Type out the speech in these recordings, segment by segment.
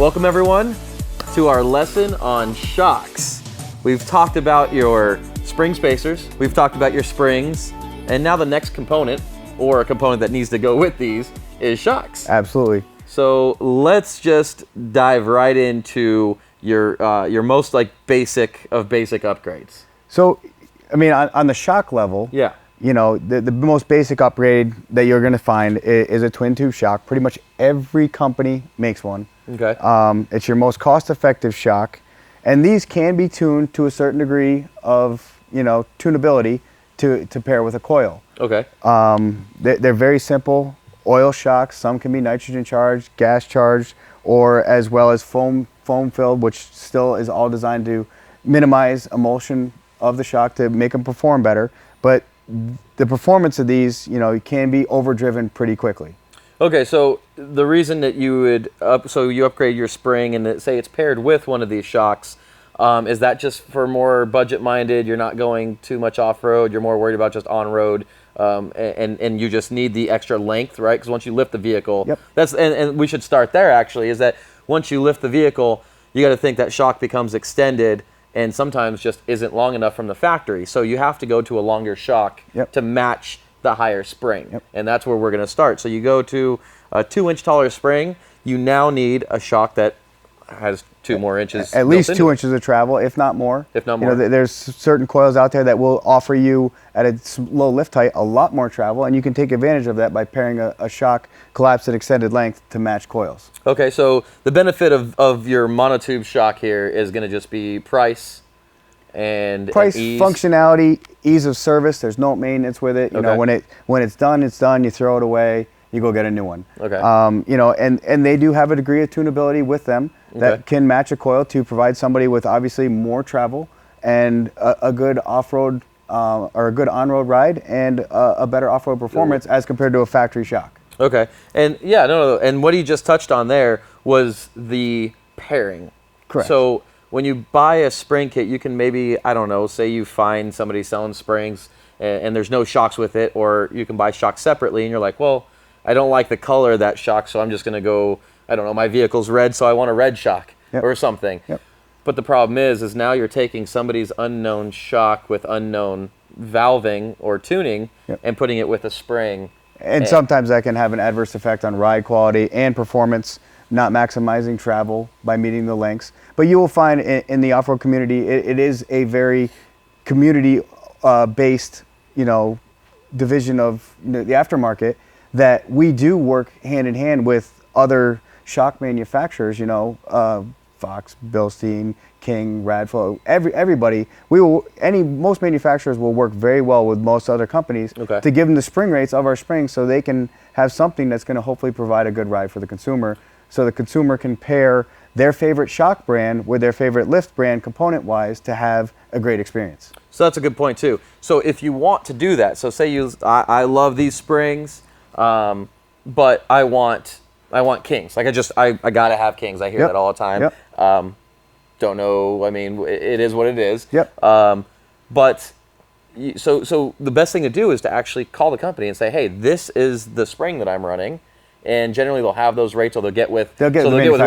Welcome everyone to our lesson on shocks. We've talked about your spring spacers, we've talked about your springs, and now the next component, or a component that needs to go with these, is shocks. Absolutely. So let's just dive right into your most like basic of basic upgrades. So, I mean, on the shock level, Yeah. you know, the most basic upgrade that you're going to find is a twin tube shock. Pretty much every company makes one. Okay. It's your most cost-effective shock, and these can be tuned to a certain degree of, you know, tunability to pair with a coil. Okay. They're very simple. Oil shocks. Some can be nitrogen charged, gas charged, or as well as foam filled, which still is all designed to minimize emulsion of the shock to make them perform better. But the performance of these, you know, can be overdriven pretty quickly. Okay, so the reason that you would you upgrade your spring and say it's paired with one of these shocks, is that just for more budget-minded? You're not going too much off-road. You're more worried about just on-road, and you just need the extra length, right? Because once you lift the vehicle, Yep. and we should start there actually. Is that once you lift the vehicle, you got to think that shock becomes extended, and sometimes just isn't long enough from the factory. So you have to go to a longer shock Yep. to match the higher spring. Yep. And that's where we're going to start. So you go to a 2-inch taller spring, you now need a shock that has 2 more inches. At least built 2 into it. inches of travel, if not more. If not You more. know, there's certain coils out there that will offer you, at a low lift height, a lot more travel, and you can take advantage of that by pairing a shock collapsed at extended length to match coils. Okay, so the benefit of your monotube shock here is going to just be price and ease. Functionality, ease of service. There's no maintenance with it. You know, Okay. when it's done, it's done. You throw it away. You go get a new one. Okay. You know, and they do have a degree of tunability with them that Okay. can match a coil to provide somebody with obviously more travel and a good off-road or a good on-road ride and a better off-road performance as compared to a factory shock. Okay, and yeah, no, and what he just touched on there was the pairing. Correct. So when you buy a spring kit, you can maybe, I don't know, say you find somebody selling springs and there's no shocks with it, or you can buy shocks separately and you're like, well, I don't like the color of that shock, so I'm just going to go, I don't know, my vehicle's red, so I want a red shock. Yep. Or something. Yep. But the problem is now you're taking somebody's unknown shock with unknown valving or tuning Yep. and putting it with a spring. And sometimes that can have an adverse effect on ride quality and performance, not maximizing travel by meeting the lengths. But you will find in the off-road community, it is a very community-based, you know, division of the aftermarket that we do work hand in hand with other shock manufacturers. You know, Fox, Bilstein, King, Radflow, everybody. Most manufacturers will work very well with most other companies to give them the spring rates of our springs so they can have something that's going to hopefully provide a good ride for the consumer, so the consumer can pair their favorite shock brand with their favorite lift brand component-wise to have a great experience. So that's a good point too. So if you want to do that, so say I love these springs, but I want Kings. Like I gotta have Kings. I hear Yep. that all the time. Yep. Don't know. I mean, it is what it is. Yep. But so the best thing to do is to actually call the company and say, hey, this is the spring that I'm running. And generally they'll have those rates, or they'll get with the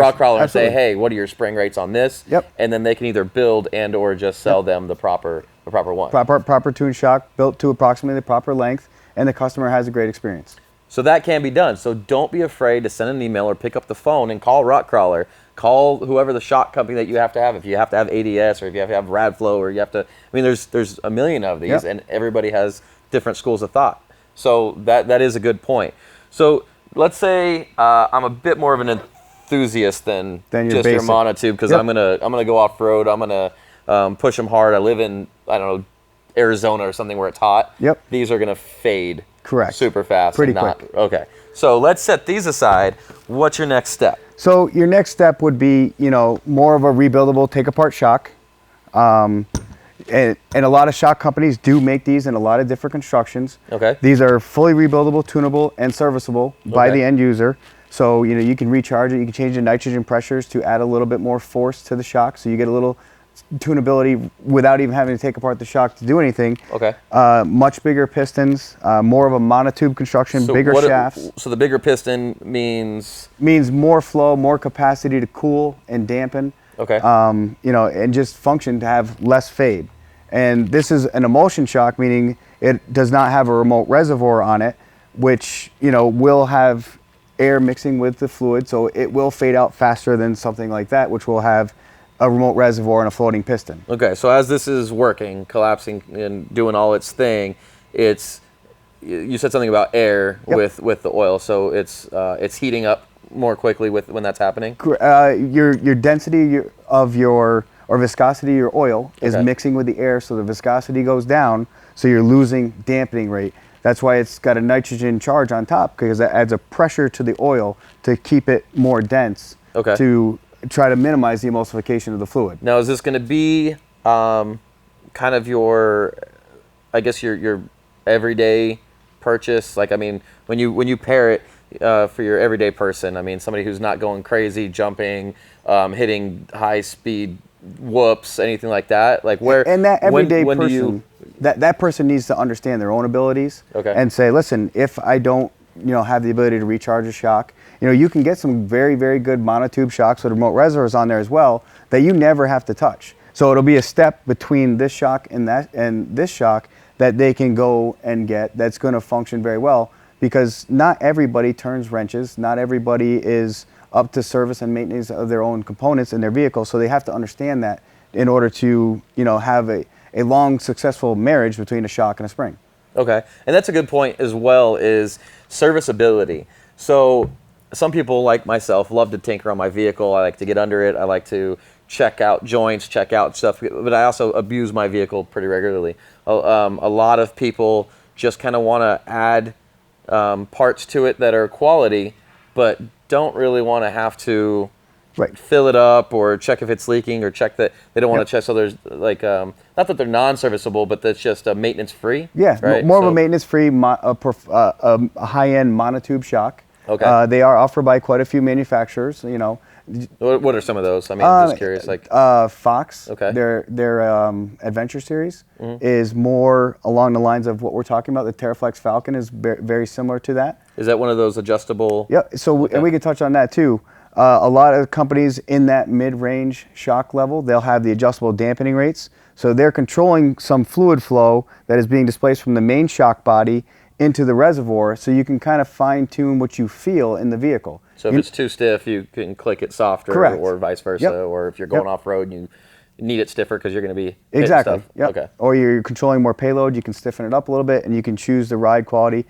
rock crawler and say, hey, what are your spring rates on this? Yep. And then they can either build and or just sell them the proper one. Proper tune shock built to approximately the proper length, and the customer has a great experience. So that can be done. So don't be afraid to send an email or pick up the phone and call Rock Crawler. Call whoever the shock company that you have to have. If you have to have ADS, or if you have to have Radflow, or you have to, I mean, there's a million of these, Yep. and everybody has different schools of thought. So that is a good point. So let's say I'm a bit more of an enthusiast than your just basic. your monotube, because Yep. I'm gonna go off road. I'm gonna push them hard. I live in, I don't know, Arizona or something where it's hot. Yep. These are gonna fade. Correct. Super fast. Pretty and not, quick. Okay. So let's set these aside. What's your next step? So your next step would be, you know, more of a rebuildable take-apart shock. And a lot of shock companies do make these in a lot of different constructions. Okay. These are fully rebuildable, tunable, and serviceable by the end user. So, you know, you can recharge it. You can change the nitrogen pressures to add a little bit more force to the shock, so you get a little tunability without even having to take apart the shock to do anything. Okay. Much bigger pistons, more of a monotube construction, bigger shafts. So the bigger piston means More flow, more capacity to cool and dampen. okay. And just function to have less fade. And this is an emulsion shock, meaning it does not have a remote reservoir on it, which will have air mixing with the fluid, so it will fade out faster than something like that, which will have a remote reservoir and a floating piston. Okay, so as this is working, collapsing and doing all its thing, you said something about air with the oil, so it's heating up more quickly when that's happening. Your density or viscosity of your oil is mixing with the air, so the viscosity goes down, so you're losing dampening rate. That's why it's got a nitrogen charge on top, because that adds a pressure to the oil to keep it more dense. Okay. To try to minimize the emulsification of the fluid. Now, is this going to be kind of your everyday purchase? Like, I mean, when you pair it for your everyday person, I mean, somebody who's not going crazy, jumping, hitting high speed whoops, anything like that. Like where and that everyday when person, that person needs to understand their own abilities. Okay. And say, listen, if I don't have the ability to recharge a shock, you can get some very, very good monotube shocks with remote reservoirs on there as well that you never have to touch. So it'll be a step between this shock and this shock that they can go and get that's going to function very well, because not everybody turns wrenches, not everybody is up to service and maintenance of their own components in their vehicle, so they have to understand that in order to have a long, successful marriage between a shock and a spring. Okay, and that's a good point as well, is serviceability. So some people like myself love to tinker on my vehicle. I like to get under it. I like to check out joints, check out stuff, but I also abuse my vehicle pretty regularly. A lot of people just kind of want to add parts to it that are quality, but don't really want to have to fill it up or check if it's leaking, or check that they don't want to check. So there's like, not that they're non-serviceable, but that's just maintenance free. Yeah, right? more of a maintenance free, a high-end monotube shock. Okay. They are offered by quite a few manufacturers. What are some of those? I mean, I'm just curious. Like Fox. Okay. Their Adventure series is more along the lines of what we're talking about. The Terraflex Falcon is very similar to that. Is that one of those adjustable? Yeah. So and we can touch on that too. A lot of companies in that mid-range shock level, they'll have the adjustable dampening rates. So they're controlling some fluid flow that is being displaced from the main shock body into the reservoir, so you can kind of fine-tune what you feel in the vehicle. So if it's too stiff, you can click it softer, correct, or vice versa. Or if you're going off-road and you need it stiffer because you're going to be hitting stuff. Yep. Okay. Or you're controlling more payload, you can stiffen it up a little bit, and you can choose the ride quality.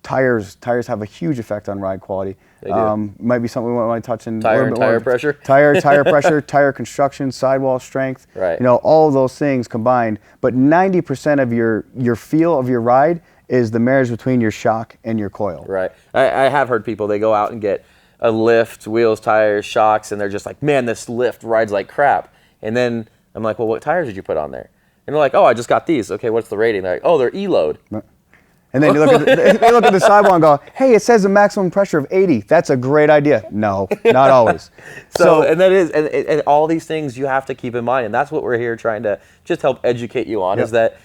Tires have a huge effect on ride quality. They do. Might be something we want to touch in Tire a and little bit tire more. pressure. Tire pressure, tire construction, sidewall strength. Right. All of those things combined. But 90% of your feel of your ride is the marriage between your shock and your coil. Right. I have heard people, they go out and get a lift, wheels, tires, shocks, and they're just like, man, this lift rides like crap. And then I'm like, well, what tires did you put on there? And they're like, oh, I just got these. Okay, what's the rating? They're like, oh, they're E-load. And then they look at the sidewall and go, hey, it says a maximum pressure of 80. That's a great idea. No, not always. So and that is, and all these things you have to keep in mind. And that's what we're here trying to just help educate you on, is that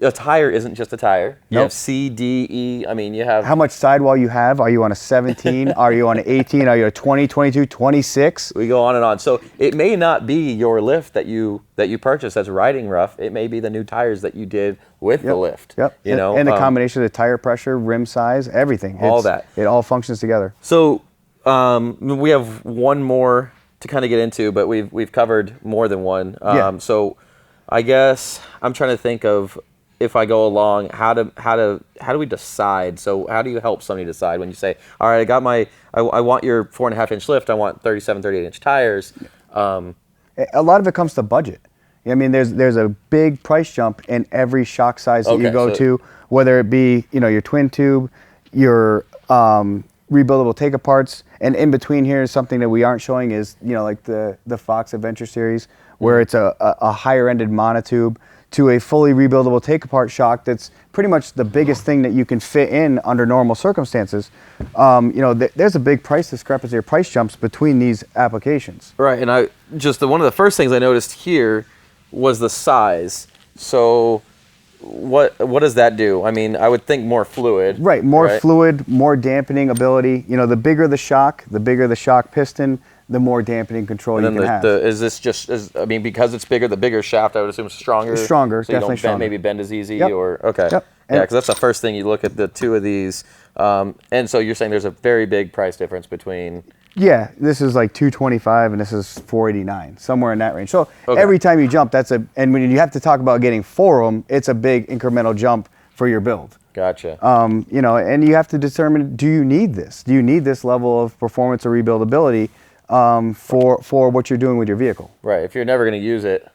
a tire isn't just a tire. You have C, D, E. I mean, you have... How much sidewall you have? Are you on a 17? Are you on an 18? Are you a 20, 22, 26? We go on and on. So it may not be your lift that you purchased that's riding rough. It may be the new tires that you did with the lift. Yep. And the combination of the tire pressure, rim size, everything. All that. It all functions together. So we have one more to kind of get into, but we've covered more than one. So I guess I'm trying to think of, if I go along, how do we decide? So how do you help somebody decide when you say, all right, I want your 4.5-inch lift, I want 37, 38-inch tires? A lot of it comes to budget. I mean, there's a big price jump in every shock size that you go to, whether it be your twin tube, your rebuildable take-aparts, and in between here is something that we aren't showing is like the Fox Adventure series, where it's a higher-ended monotube to a fully rebuildable take-apart shock that's pretty much the biggest thing that you can fit in under normal circumstances, there's a big price discrepancy or price jumps between these applications. Right, and one of the first things I noticed here was the size. So what does that do? I mean, I would think more fluid. Right, more fluid, more dampening ability. The bigger the shock piston, the more dampening control you can have. Is this because it's bigger, the bigger shaft, I would assume, is stronger? Stronger, so you definitely don't stronger. maybe bend as easy? Yep. Okay. Yep. Yeah, because that's the first thing you look at the two of these. And so you're saying there's a very big price difference between... Yeah, this is like $225 and this is $489, somewhere in that range. So every time you jump, and when you have to talk about getting 4 of them, it's a big incremental jump for your build. Gotcha. And you have to determine, do you need this? Do you need this level of performance or rebuildability for what you're doing with your vehicle? Right. If you're never going to use it.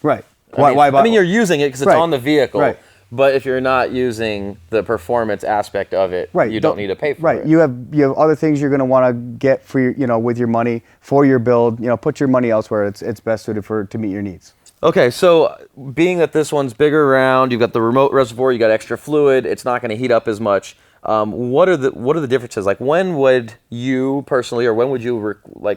Right. I mean, you're using it because it's on the vehicle. Right. But if you're not using the performance aspect of it, you don't need to pay for it. Right. You have other things you're going to want to get for your, with your money for your build. Put your money elsewhere. It's best suited to meet your needs. Okay, so being that this one's bigger around, you've got the remote reservoir, you got extra fluid, it's not going to heat up as much. What are the differences? Like, when would you personally, or when would you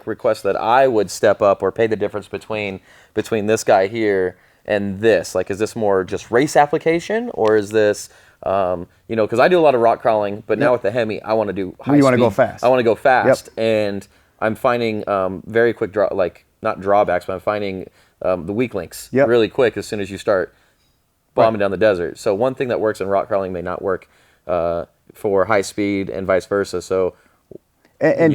request that I would step up or pay the difference between this guy here and this? Like, is this more just race application, or is this, because I do a lot of rock crawling, but now with the Hemi, I want to do high speed. You want to go fast. I want to go fast, and I'm finding very quick not drawbacks, but I'm finding the weak links really quick as soon as you start bombing down the desert. So one thing that works in rock crawling may not work for high speed and vice versa. So when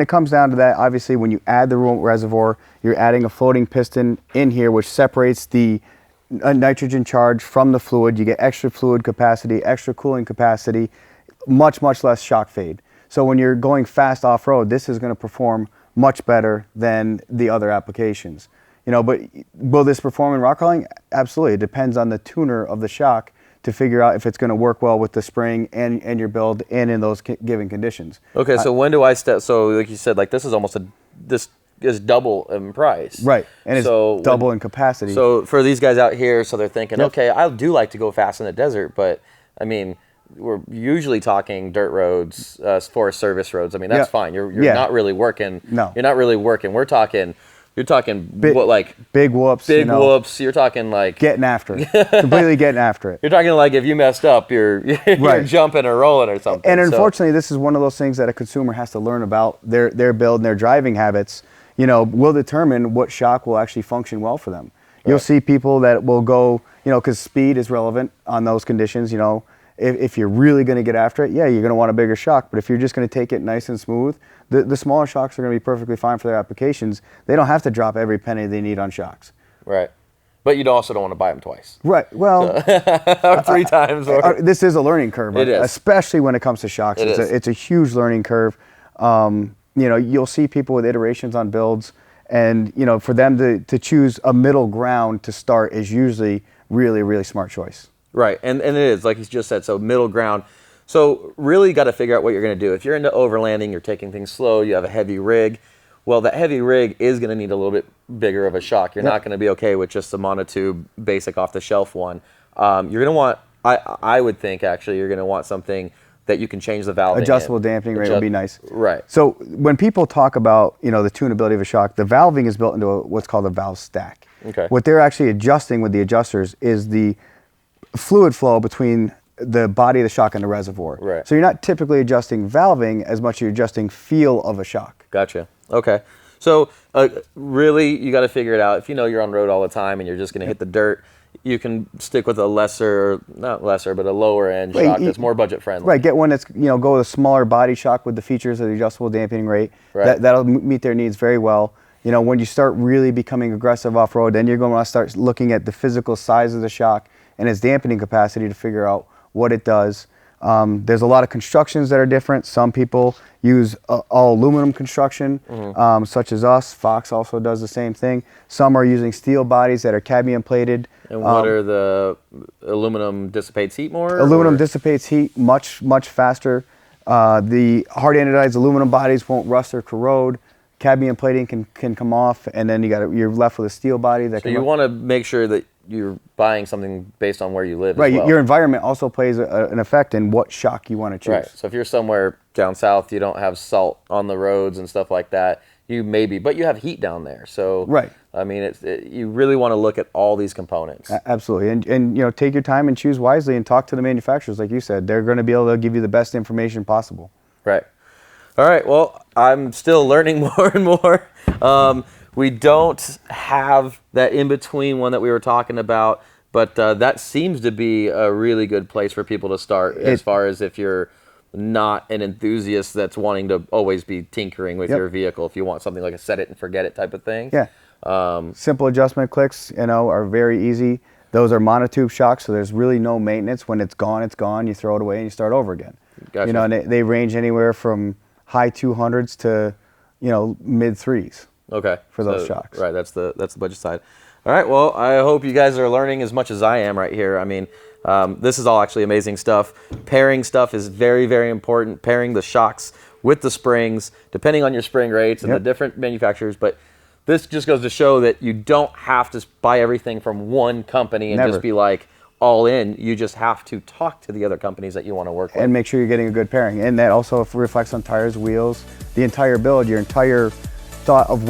it comes down to that, obviously when you add the remote reservoir, you're adding a floating piston in here which separates the nitrogen charge from the fluid. You get extra fluid capacity, extra cooling capacity, much less shock fade. So when you're going fast off-road, this is going to perform much better than the other applications. But will this perform in rock crawling? Absolutely. It depends on the tuner of the shock to figure out if it's going to work well with the spring and your build and in those given conditions. Okay, so when do I step? So like you said, this is almost this is double in price. Right, and it's double in capacity. So for these guys out here, so they're thinking, okay, I do like to go fast in the desert, but I mean, we're usually talking dirt roads, forest service roads. I mean, that's fine. You're not really working. No. You're not really working. You're talking big whoops. Big whoops. You're talking getting after it. Completely getting after it. You're talking if you messed up, you're jumping or rolling or something. And unfortunately, this is one of those things that a consumer has to learn about their build and their driving habits. Will determine what shock will actually function well for them. Right. You'll see people that will go, because speed is relevant on those conditions. If you're really going to get after it, you're going to want a bigger shock. But if you're just going to take it nice and smooth, the smaller shocks are going to be perfectly fine for their applications. They don't have to drop every penny they need on shocks. Right. But you also don't want to buy them twice. Right. Well, or 3 times. This is a learning curve. It is. Especially when it comes to shocks. It's a huge learning curve. You'll see people with iterations on builds, and for them to choose a middle ground to start is usually really, really smart choice. Right, and it is, like you just said, so middle ground. So really got to figure out what you're going to do. If you're into overlanding, you're taking things slow, you have a heavy rig, well, that heavy rig is going to need a little bit bigger of a shock. You're not going to be okay with just a monotube, basic off-the-shelf one. You're going to want, I would think, actually, you're going to want something that you can change the valve. Adjustable dampening rate would be nice. Right. So when people talk about, the tunability of a shock, the valving is built into what's called a valve stack. Okay. What they're actually adjusting with the adjusters is the fluid flow between the body of the shock and the reservoir. Right. So you're not typically adjusting valving as much as you're adjusting feel of a shock. Gotcha. Okay. So really, you got to figure it out. If you're on road all the time and you're just going to hit the dirt, you can stick with a a lower end shock that's more budget friendly. Right. Get one that's go with a smaller body shock with the features of the adjustable dampening rate. Right. That'll meet their needs very well. When you start really becoming aggressive off road, then you're going to start looking at the physical size of the shock and its dampening capacity to figure out what it does. There's a lot of constructions that are different. Some people use all aluminum construction, such as us. Fox also does the same thing. Some are using steel bodies that are cadmium plated. And what are the aluminum dissipates heat more? Aluminum dissipates heat much faster. The hard anodized aluminum bodies won't rust or corrode. Cadmium plating can come off, and then you're left with a steel body that. So you want to make sure that you're buying something based on where you live. Right. As well. Your environment also plays an effect in what shock you want to choose. Right. So if you're somewhere down south, you don't have salt on the roads and stuff like that. You maybe, but you have heat down there. So right. I mean, you really want to look at all these components. Absolutely, and take your time and choose wisely, and talk to the manufacturers, like you said. They're going to be able to give you the best information possible. Right. All right. Well, I'm still learning more and more. We don't have that in-between one that we were talking about, but that seems to be a really good place for people to start as far as if you're not an enthusiast that's wanting to always be tinkering with your vehicle. If you want something like a set it and forget it type of thing. Yeah. Simple adjustment clicks, are very easy. Those are monotube shocks, so there's really no maintenance. When it's gone, it's gone. You throw it away and you start over again. Gotcha. And they range anywhere from high 200s to, mid 3s. Okay. For those shocks. Right. That's the budget side. All right. Well, I hope you guys are learning as much as I am right here. I mean, this is all actually amazing stuff. Pairing stuff is very, very important. Pairing the shocks with the springs, depending on your spring rates and the different manufacturers. But this just goes to show that you don't have to buy everything from one company and just be like all in. You just have to talk to the other companies that you want to work with. And make sure you're getting a good pairing. And that also reflects on tires, wheels, the entire build, your entire thought of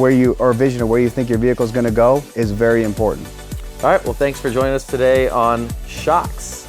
vision of where you think your vehicle is going to go is very important. All right, well, thanks for joining us today on Shocks.